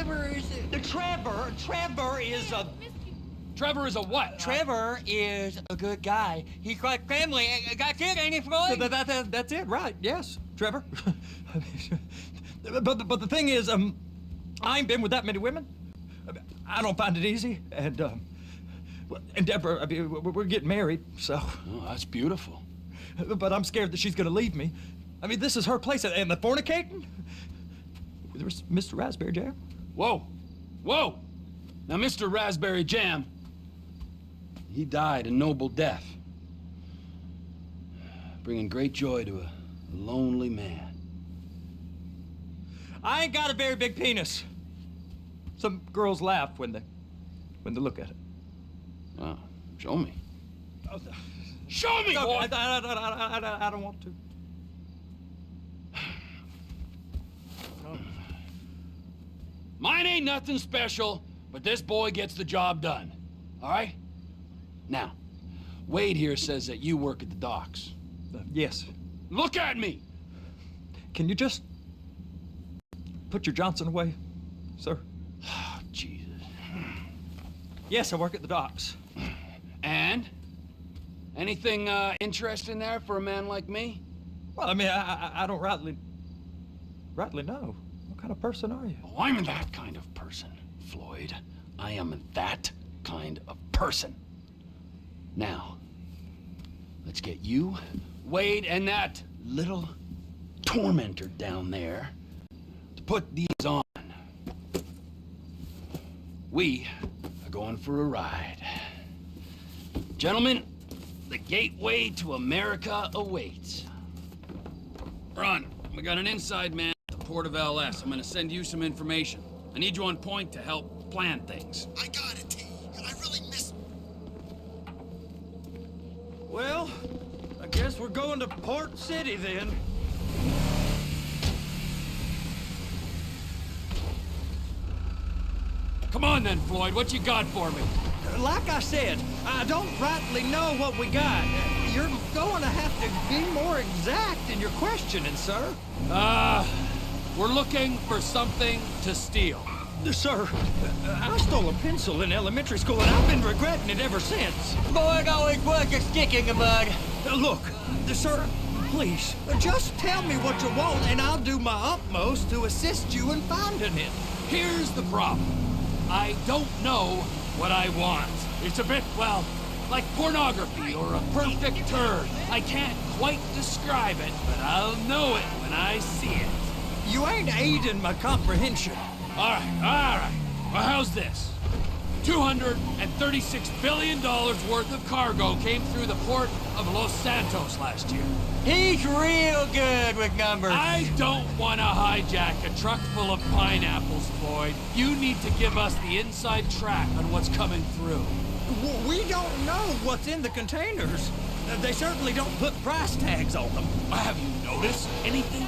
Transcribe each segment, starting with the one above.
Trevor is... Trevor is a... Trevor is a what? Trevor is a good guy. He's like family. That's it, ain't it, Floyd? That's it, right? Yes, Trevor. but the thing is, I ain't been with that many women. I don't find it easy, and Deborah, I mean, we're getting married, so. Oh, that's beautiful. But I'm scared that she's gonna leave me. I mean, this is her place, and the fornicating? There's Mr. Raspberry Jam. Whoa, whoa! Now, Mr. Raspberry Jam, he died a noble death, bringing great joy to a lonely man. I ain't got a very big penis. Some girls laugh when they look at it. Oh, show me. Oh, Show me, no, boy! I don't want to. Mine ain't nothing special, but this boy gets the job done. All right? Now, Wade here says that you work at the docks. Yes. Look at me! Can you just put your Johnson away, sir? Oh, Jesus. Yes, I work at the docks. And? Anything interesting there for a man like me? Well, I mean, I don't rightly know. What kind of person are you? Oh, I'm that kind of person, Floyd. I am that kind of person. Now, let's get you, Wade, and that little tormentor down there to put these on. We are going for a ride. Gentlemen, the gateway to America awaits. Ron, we got an inside man at the port of LS. I'm gonna send you some information. I need you on point to help plan things. I got it, T. I really miss... Well, I guess we're going to Port City then. Come on then, Floyd. What you got for me? Like I said, I don't rightly know what we got. You're going to have to be more exact in your questioning, sir. We're looking for something to steal. Sir, I stole a pencil in elementary school, and I've been regretting it ever since. Boy, it always was a stick in the mud. Look, sir, please, just tell me what you want, and I'll do my utmost to assist you in finding it. Here's the problem. I don't know what I want. It's a bit, well, like pornography or a perfect turd. I can't quite describe it, but I'll know it when I see it. You ain't aiding my comprehension. All right. Well, how's this? $236 billion worth of cargo came through the port of Los Santos last year. He's real good with numbers. I don't want to hijack a truck full of pineapples, Floyd. You need to give us the inside track on what's coming through. We don't know what's in the containers. They certainly don't put price tags on them. Have you noticed anything?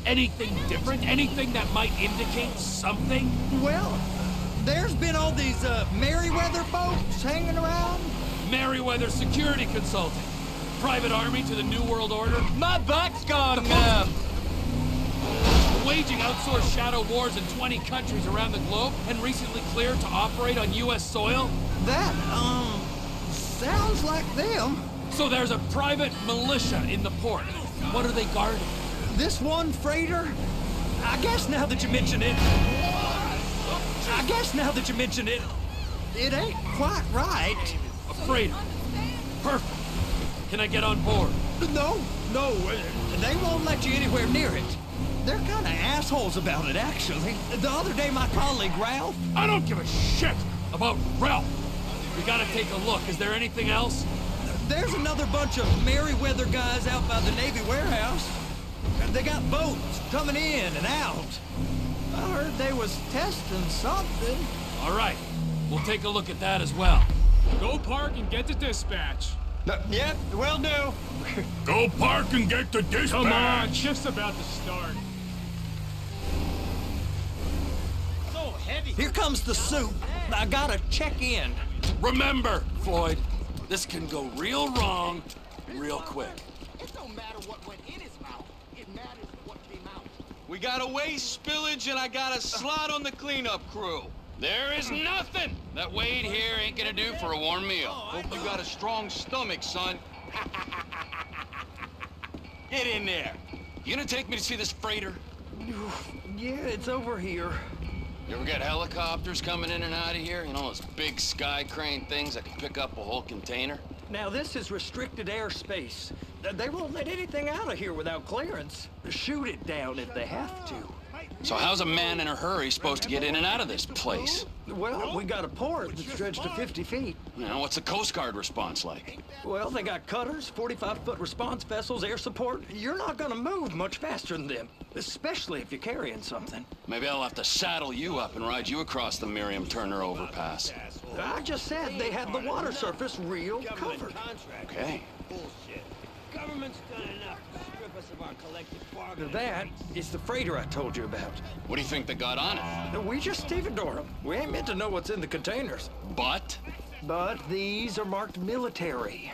Anything different? Anything that might indicate something? Well, there's been all these Merryweather folks hanging around. Merryweather Security Consulting. Private army to the New World Order. My butt's gone numb. Waging outsourced shadow wars in 20 countries around the globe and recently cleared to operate on U.S. soil. That, sounds like them. So there's a private militia in the port. What are they guarding? This one freighter? I guess now that you mention it, it ain't quite right. A freighter. Perfect. Can I get on board? No, they won't let you anywhere near it. They're kind of assholes about it, actually. The other day, my colleague, Ralph... I don't give a shit about Ralph. We gotta take a look. Is there anything else? There's another bunch of Merryweather guys out by the Navy warehouse. They got boats coming in and out. I heard they was testing something. All right. We'll take a look at that as well. Go park and get to dispatch. Yep, will do. Go park and get to dispatch. Come on, shift's about to start. So heavy. Here comes the soup. I gotta check in. Remember, Floyd, this can go real wrong real quick. It don't matter what went in his mouth. It matters what came out. We got a waste spillage and I got a slot on the cleanup crew. There is nothing that Wade here ain't gonna do for a warm meal. Hope you got a strong stomach, son. Get in there. You gonna take me to see this freighter? Yeah, it's over here. You ever get helicopters coming in and out of here? You know, those big sky crane things that can pick up a whole container? Now, this is restricted airspace. They won't let anything out of here without clearance. Shoot it down if they have to. So how's a man in a hurry supposed to get in and out of this place? Well, we got a port that's stretched to 50 feet. You know, what's the Coast Guard response like? Well, they got cutters, 45-foot response vessels, air support. You're not gonna move much faster than them, especially if you're carrying something. Maybe I'll have to saddle you up and ride you across the Miriam Turner overpass. I just said they had the water surface real covered. Okay. Government's done enough to strip us of our collective bargaining. That is the freighter I told you about. What do you think they got on it? We just stevedore them. We ain't meant to know what's in the containers. But? But these are marked military.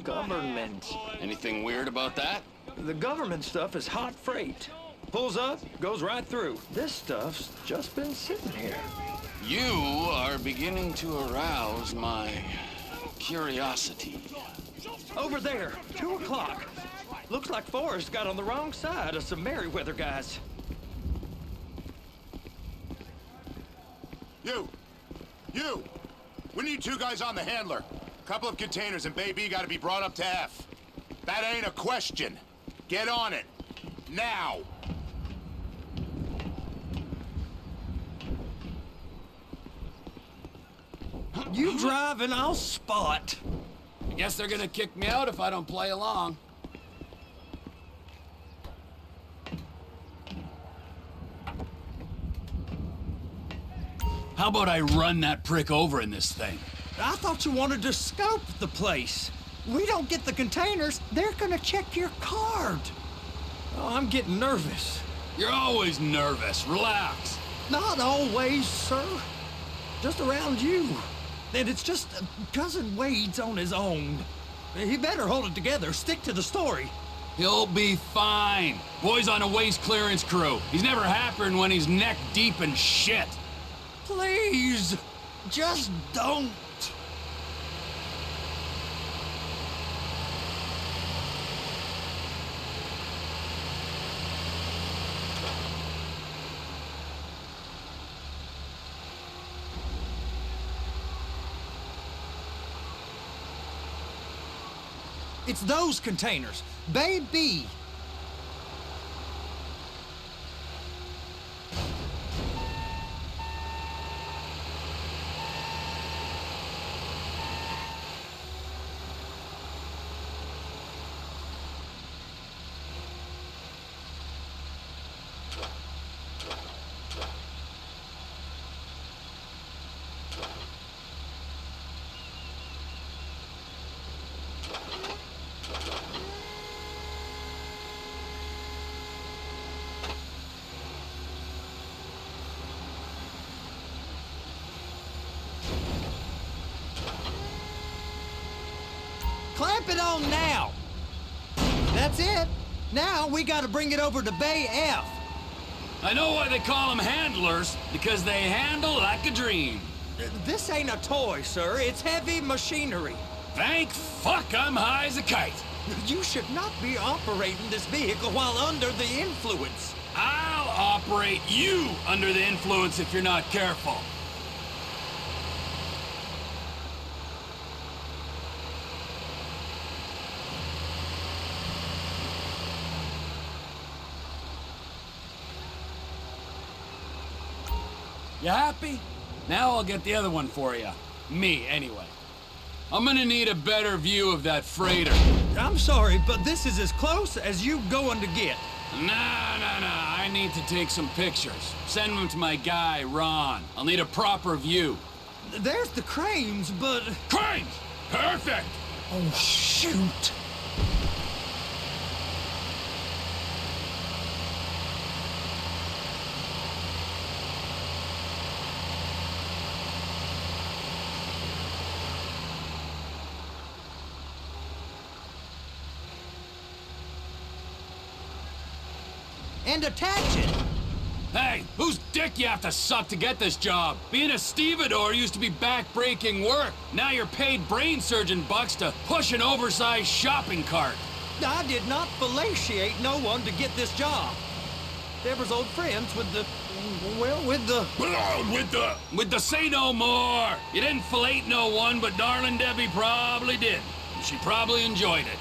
Government. Anything weird about that? The government stuff is hot freight. Pulls up, goes right through. This stuff's just been sitting here. You are beginning to arouse my curiosity. Over there, 2 o'clock. Looks like Forrest got on the wrong side of some Merryweather guys. You! We need 2 guys on the handler. Couple of containers and Baby gotta be brought up to F. That ain't a question. Get on it. Now! You drive and I'll spot. I guess they're gonna kick me out if I don't play along. How about I run that prick over in this thing? I thought you wanted to scope the place. We don't get the containers, they're gonna check your card. Oh, I'm getting nervous. You're always nervous. Relax. Not always, sir. Just around you. And it's just Cousin Wade's on his own. He better hold it together, stick to the story. He'll be fine. Boy's on a waste clearance crew. He's never happier when he's neck deep in shit. Please, just don't. It's those containers. Baby. Clamp it on now. That's it. Now we gotta bring it over to Bay F. I know why they call them handlers, because they handle like a dream. This ain't a toy, sir. It's heavy machinery. Thank fuck I'm high as a kite. You should not be operating this vehicle while under the influence. I'll operate you under the influence if you're not careful. You happy? Now I'll get the other one for you. Me, anyway. I'm gonna need a better view of that freighter. I'm sorry, but this is as close as you going to get. Nah. I need to take some pictures. Send them to my guy, Ron. I'll need a proper view. There's the cranes, but... Cranes! Perfect! Oh, shoot. and attach it. Hey, whose dick you have to suck to get this job? Being a stevedore used to be back-breaking work. Now you're paid brain surgeon bucks to push an oversized shopping cart. I did not fellatiate no one to get this job. Deborah's old friends with the... well, with the... With the say no more. You didn't fillet no one, but darling Debbie probably did. She probably enjoyed it.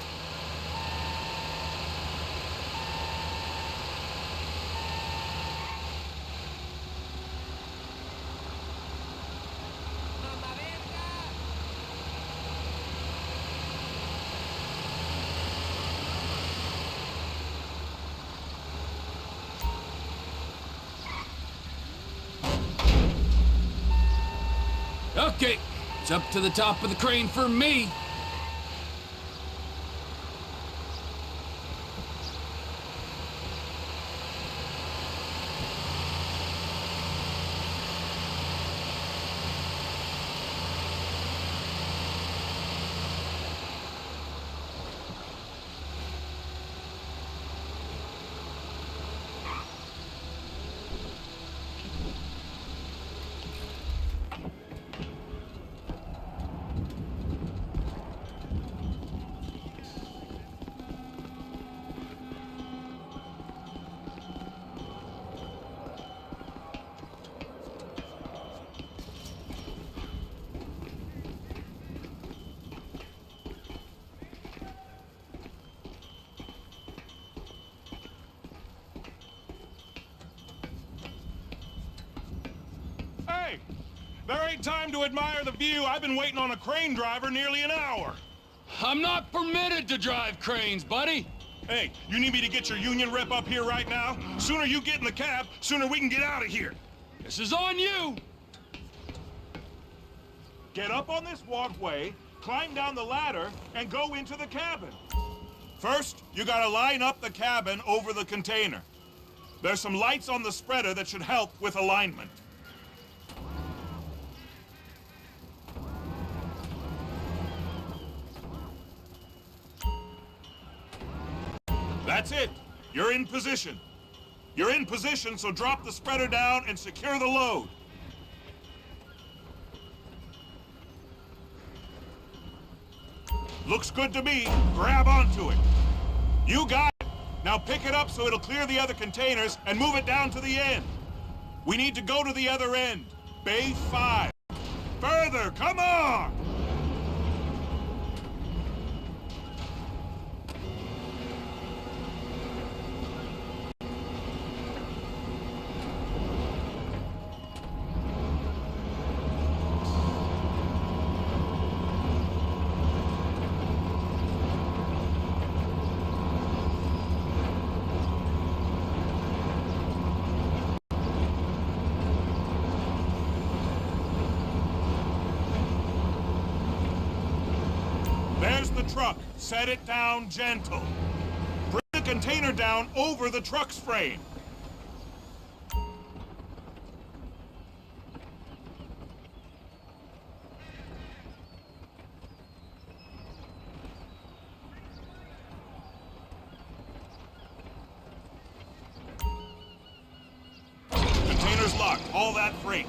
Okay, it's up to the top of the crane for me. Hey, there ain't time to admire the view. I've been waiting on a crane driver nearly an hour. I'm not permitted to drive cranes, buddy. Hey, you need me to get your union rep up here right now? Sooner you get in the cab, sooner we can get out of here. This is on you. Get up on this walkway, climb down the ladder, and go into the cabin. First, you gotta line up the cabin over the container. There's some lights on the spreader that should help with alignment. That's it. You're in position. You're in position, so drop the spreader down and secure the load. Looks good to me. Grab onto it. You got it. Now pick it up so it'll clear the other containers and move it down to the end. We need to go to the other end. Bay 5. Further, come on! There's the truck. Set it down gentle. Bring the container down over the truck's frame. Container's locked. All that freight.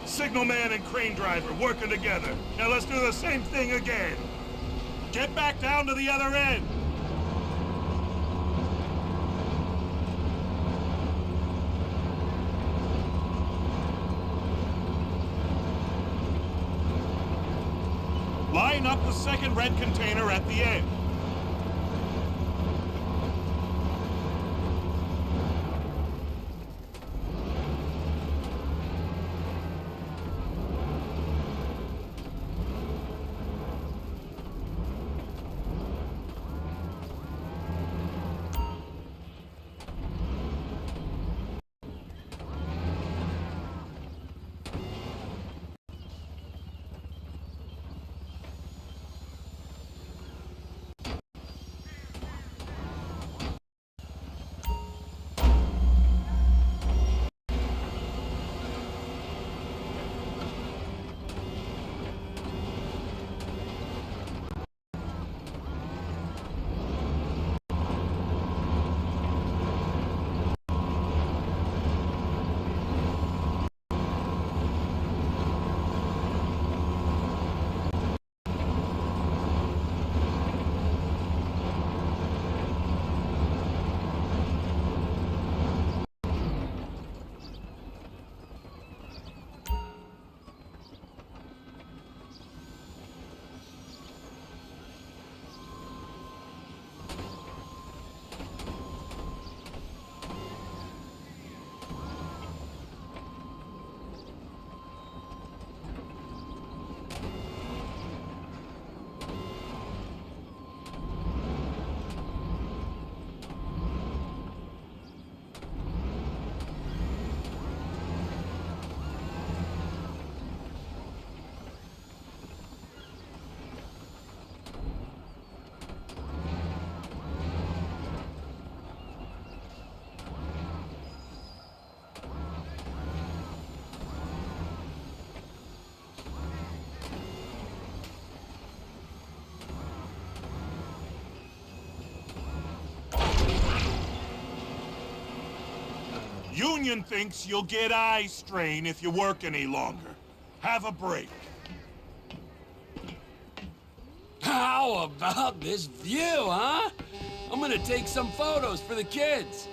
Signalman and crane driver working together. Now let's do the same thing again. Get back down to the other end! Line up the second red container at the end. union thinks you'll get eye strain if you work any longer. Have a break. How about this view, huh? I'm gonna take some photos for the kids.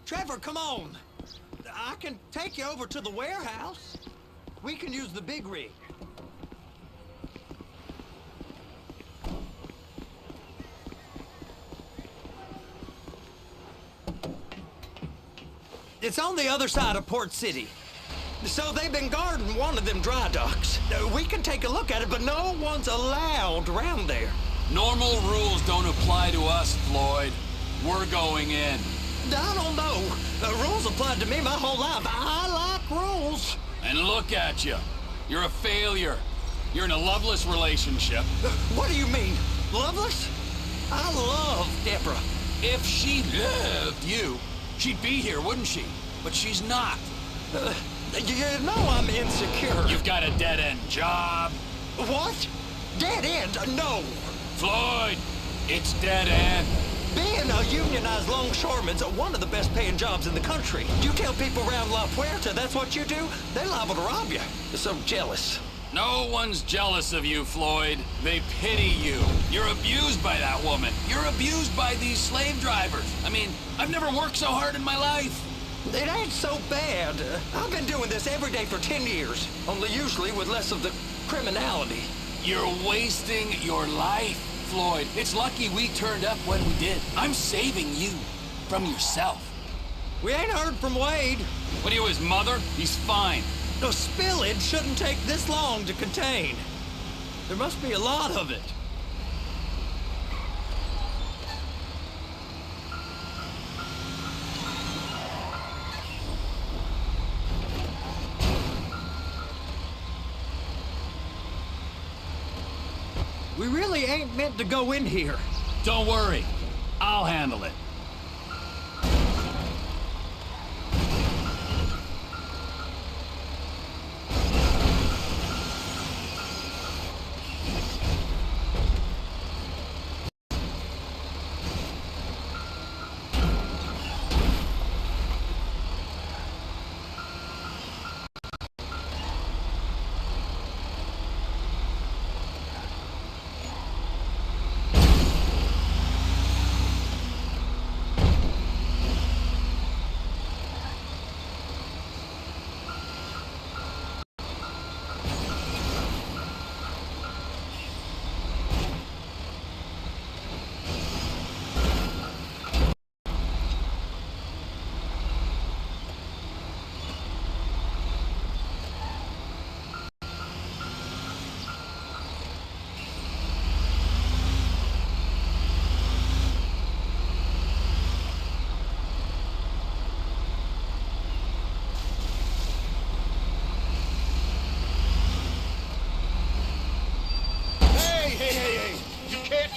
Trevor, come on. I can take you over to the warehouse. We can use the big rig. It's on the other side of Port City. So they've been guarding one of them dry docks. We can take a look at it, but no one's allowed around there. Normal rules don't apply to us, Floyd. We're going in. I don't know. The rules applied to me my whole life. I like rules. And look at you. You're a failure. You're in a loveless relationship. What do you mean? Loveless? I love Deborah. If she loved you, she'd be here, wouldn't she? But she's not. You know I'm insecure. You've got a dead-end job. What? Dead end? No. Floyd, it's dead end. Being a unionized longshoreman's one of the best paying jobs in the country. You tell people around La Puerta that's what you do, they're liable to rob you. They're so jealous. No one's jealous of you, Floyd. They pity you. You're abused by that woman. You're abused by these slave drivers. I mean, I've never worked so hard in my life. It ain't so bad. I've been doing this every day for 10 years, only usually with less of the criminality. You're wasting your life, Floyd. It's lucky we turned up when we did. I'm saving you from yourself. We ain't heard from Wade. What are you, his mother? He's fine. The spillage shouldn't take this long to contain. There must be a lot of it. We really ain't meant to go in here. Don't worry. I'll handle it.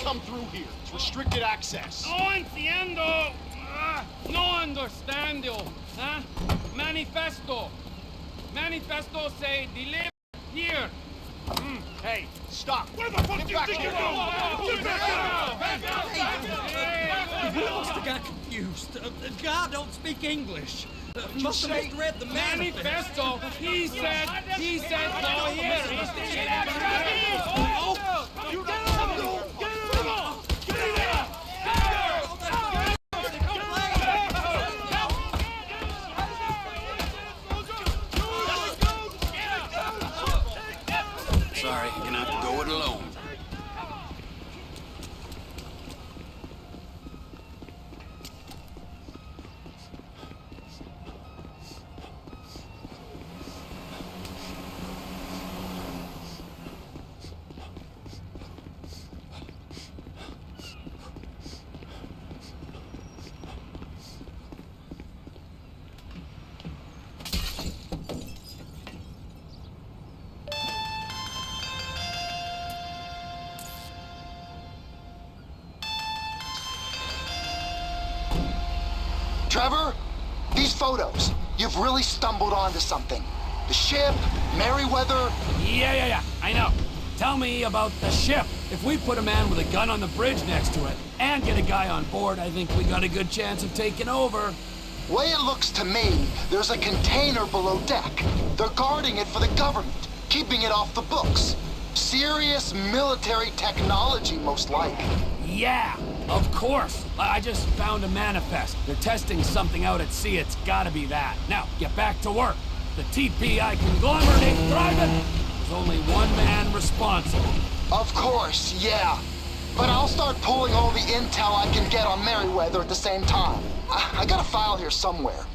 come through here. It's restricted access. No entiendo. No understando. Huh? Manifesto. Manifesto say deliver here. Hey, stop. Where the fuck do you think you're going? Get back We must have got confused. The guy don't speak English. Must have misread the manifesto. Manifesto. He said no here. You get him! Get Sorry, you're gonna have to go it alone. Trevor, these photos, you've really stumbled onto something. The ship, Merryweather. Yeah, I know. Tell me about the ship. If we put a man with a gun on the bridge next to it and get a guy on board, I think we got a good chance of taking over. Way it looks to me, there's a container below deck. They're guarding it for the government, keeping it off the books. Serious military technology, most like. Yeah, of course. I just found a manifest. They're testing something out at sea. It's gotta be that. Now, get back to work. The TPI conglomerate ain't thriving. There's only one man responsible. Of course, yeah. But I'll start pulling all the intel I can get on Merryweather at the same time. I got a file here somewhere.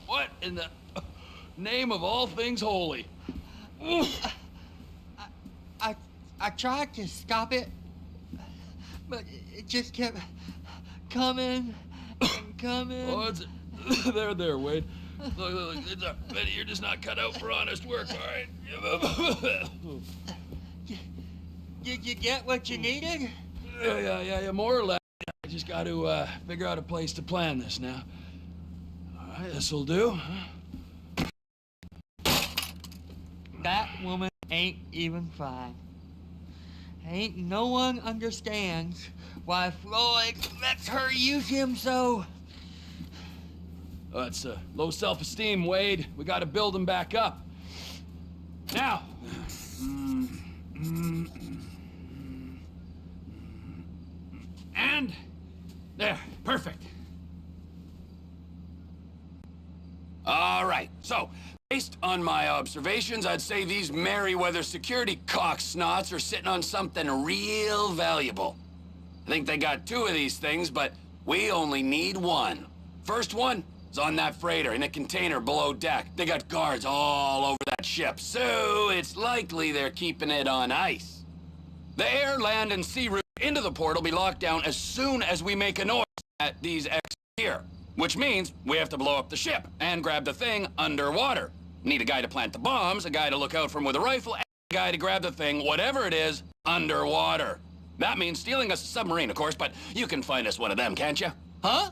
What in the name of all things holy? I tried to stop it, but it just kept coming and coming. Oh, there, Wade. Look, Betty, you're just not cut out for honest work, all right? Did you get what you needed? Yeah, more or less. I just got to figure out a place to plan this now. All right, this'll do. That woman ain't even fine. Ain't no one understands why Floyd lets her use him so. Oh, it's low self-esteem, Wade. We got to build him back up. Now. And there, perfect. All right, so based on my observations, I'd say these Merryweather security cocksnots are sitting on something real valuable. I think they got 2 of these things, but we only need 1. First one is on that freighter in a container below deck. They got guards all over that ship, so it's likely they're keeping it on ice. The air, land, and sea route into the port will be locked down as soon as we make a noise at these exits here. Which means we have to blow up the ship and grab the thing underwater. Need a guy to plant the bombs, a guy to look out for him with a rifle, and a guy to grab the thing, whatever it is, underwater. That means stealing us a submarine, of course, but you can find us one of them, can't you? Huh?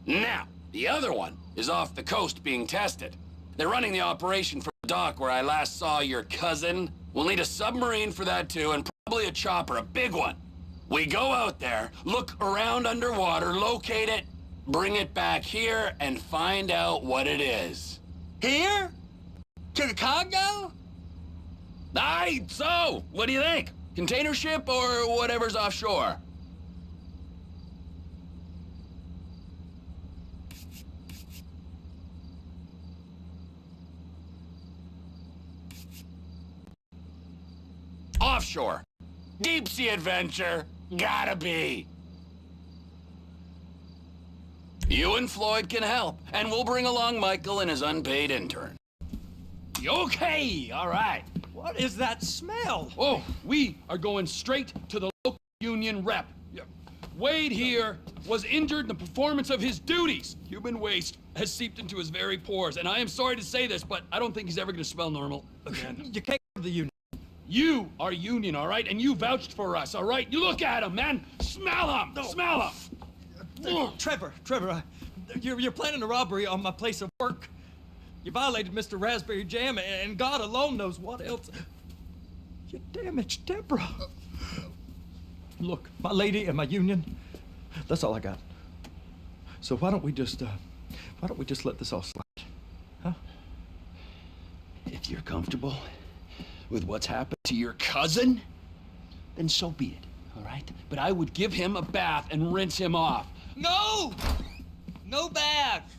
Now, the other one is off the coast being tested. They're running the operation from the dock where I last saw your cousin. We'll need a submarine for that too, and probably a chopper, a big one. We go out there, look around underwater, locate it, bring it back here, and find out what it is. Here? To the Congo? Aye, so, what do you think? Container ship or whatever's offshore? Offshore. Deep sea adventure. Gotta be. You and Floyd can help, and we'll bring along Michael and his unpaid intern. Okay, all right. What is that smell? Oh, we are going straight to the local union rep. Wade here was injured in the performance of his duties. Human waste has seeped into his very pores, and I am sorry to say this, but I don't think he's ever going to smell normal again. You can't go to the union. You are union, all right? And you vouched for us, all right? You look at him, man. Smell him. No. Smell him. Trevor, you're planning a robbery on my place of work. You violated Mr. Raspberry Jam, and God alone knows what else. You damaged Deborah. Look, my lady and my union, that's all I got. So why don't we just let this all slide, huh? If you're comfortable with what's happened to your cousin, then so be it, all right? But I would give him a bath and rinse him off. No! No bath!